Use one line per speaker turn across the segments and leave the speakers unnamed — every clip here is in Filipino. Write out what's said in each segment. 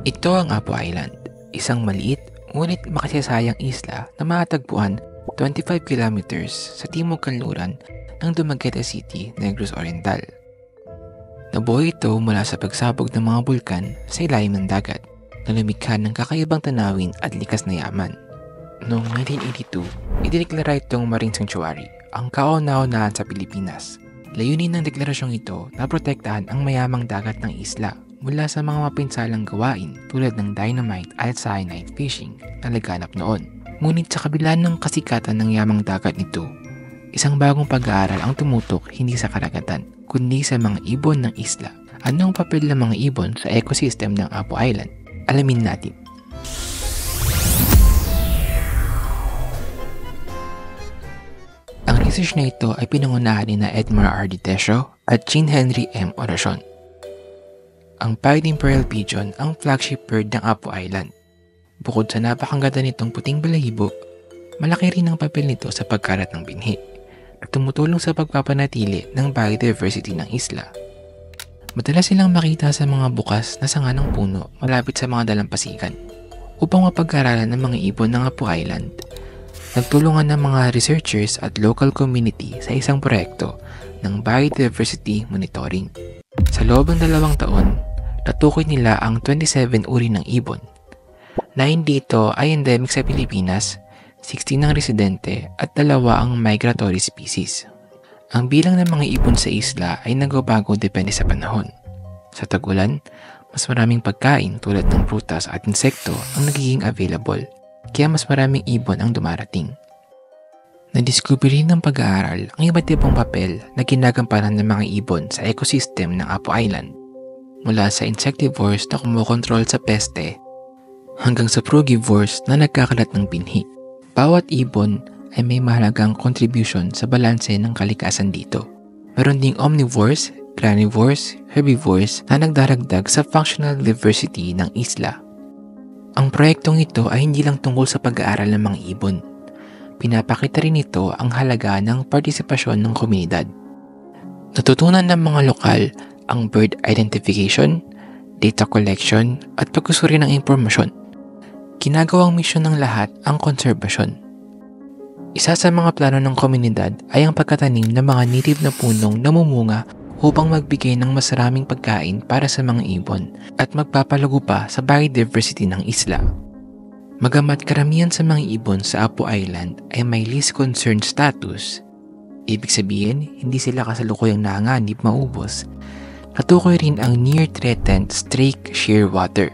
Ito ang Apo Island, isang maliit ngunit makasayang isla na matatagpuan 25 kilometers sa timog kanluran ng Dumaguete City, Negros Oriental. Nabuhay ito mula sa pagsabog ng mga bulkan sa ilalim ng dagat na lumikha ng kakaibang tanawin at likas na yaman. Noong 1982, idineklara itong Marine Sanctuary, ang kauna-unahan sa Pilipinas. Layunin ng deklarasyong ito na protektahan ang mayamang dagat ng isla mula sa mga mapinsalang gawain tulad ng dynamite at cyanide fishing na laganap noon. Ngunit sa kabila ng kasikatan ng yamang dagat nito, isang bagong pag-aaral ang tumutok hindi sa karagatan, kundi sa mga ibon ng isla. Ano ang papel ng mga ibon sa ecosystem ng Apo Island? Alamin natin. Ang research na ito ay pinangunahan ni Edmar R. Ditesio at Jean Henry M. Oracion. Ang Pied Imperial Pigeon ang flagship bird ng Apo Island. Bukod sa napakaganda nitong puting balahibo, malaki rin ang papel nito sa pagkalat ng binhi at tumutulong sa pagpapanatili ng biodiversity ng isla. Madalas silang makita sa mga bukas na sanga ng puno malapit sa mga dalampasigan. Upang mapag-aralan ng mga ibon ng Apo Island, nagtulungan ng mga researchers at local community sa isang proyekto ng biodiversity monitoring. Sa loob ng 2 taon, natukoy nila ang 27 uri ng ibon. 9 dito ay endemic sa Pilipinas, 16 ang residente at 2 ang migratory species. Ang bilang ng mga ibon sa isla ay nagbabago depende sa panahon. Sa tag-ulan, mas maraming pagkain tulad ng prutas at insekto ang nagiging available, kaya mas maraming ibon ang dumarating. Nadiskubre rin ng pag-aaral ang iba't ibang papel na ginagampanan ng mga ibon sa ecosystem ng Apo Island. Mula sa insectivores na kumukontrol sa peste hanggang sa frugivores na nagkakalat ng binhi. Bawat ibon ay may mahalagang contribution sa balanse ng kalikasan dito. Meron ding omnivores, granivores, herbivores na nagdaragdag sa functional diversity ng isla. Ang proyektong ito ay hindi lang tungkol sa pag-aaral ng mga ibon. Pinapakita rin ito ang halaga ng partisipasyon ng komunidad. Natutunan ng mga lokal ang bird identification, data collection at pagsusuri ng impormasyon. Ginagawang misyon ng lahat ang konserbasyon. Isa sa mga plano ng komunidad ay ang pagkatanim ng mga native na punong namumunga upang magbigay ng mas maraming pagkain para sa mga ibon at magpapalago pa sa biodiversity ng isla. Magamat karamihan sa mga ibon sa Apo Island ay may least concern status, ibig sabihin hindi sila kasalukuyang nanganganib maubos, natukoy rin ang near-threatened streak shearwater.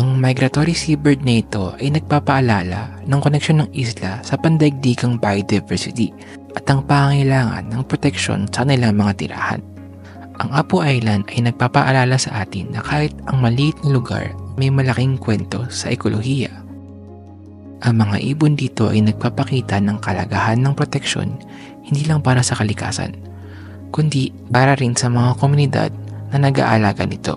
Ang migratory seabird na ito ay nagpapaalala ng koneksyon ng isla sa pandaigdigang biodiversity at ang pangangailangan ng proteksyon sa kanilang mga tirahan. Ang Apo Island ay nagpapaalala sa atin na kahit ang maliit na lugar may malaking kwento sa ekolohiya. Ang mga ibon dito ay nagpapakita ng kalagahan ng proteksyon hindi lang para sa kalikasan, kundi para rin sa mga komunidad na nag-aalaga nito.